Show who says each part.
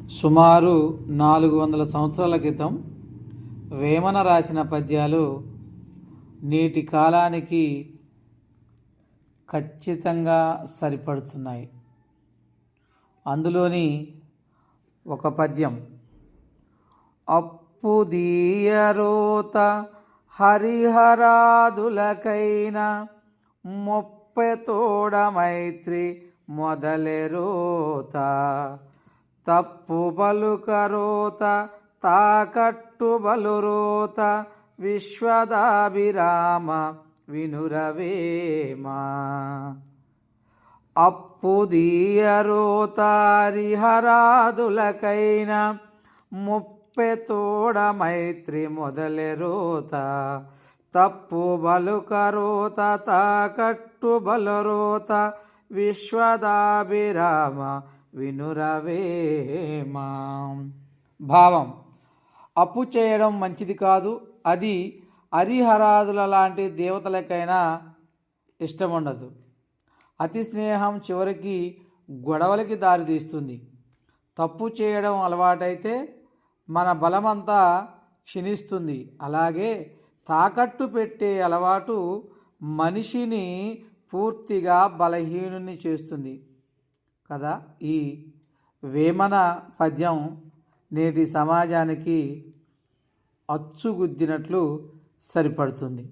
Speaker 1: సుమారు 400 సంవత్సరాల క్రితం వేమన రాసిన పద్యాలు నేటి కాలానికి ఖచ్చితంగా సరిపడుతున్నాయి. అందులోని ఒక పద్యం, అప్పు దీయరోత హరిహరాదులకైన మొప్పెతోడ మైత్రి మొదలెరోత, తప్పు బలుకరోత తాకట్టు బలురోత, విశ్వదాభిరామ వినురవేమా. అప్పు దీయరోత హరిహరాదులకైన ముప్పెతోడ మైత్రి మొదలెరోత, తప్పు బలుకరోత తాకట్టు బలురోత, విశ్వదాభిరామ వినురవేమా. భావం: అప్పు చేయడం మంచిది కాదు. అది హరిహరాదుల లాంటి దేవతలకైనా ఇష్టం ఉండదు. అతి స్నేహం చివరికి గొడవలకి దారితీస్తుంది. తప్పు చేయడం అలవాటైతే మన బలమంతా క్షీణిస్తుంది. అలాగే తాకట్టు పెట్టే అలవాటు మనిషిని పూర్తిగా బలహీనుని చేస్తుంది కదా. ఈ వేమన పద్యం నేటి సమాజానికి అచ్చుగుద్దినట్లు సరిపడుతుంది.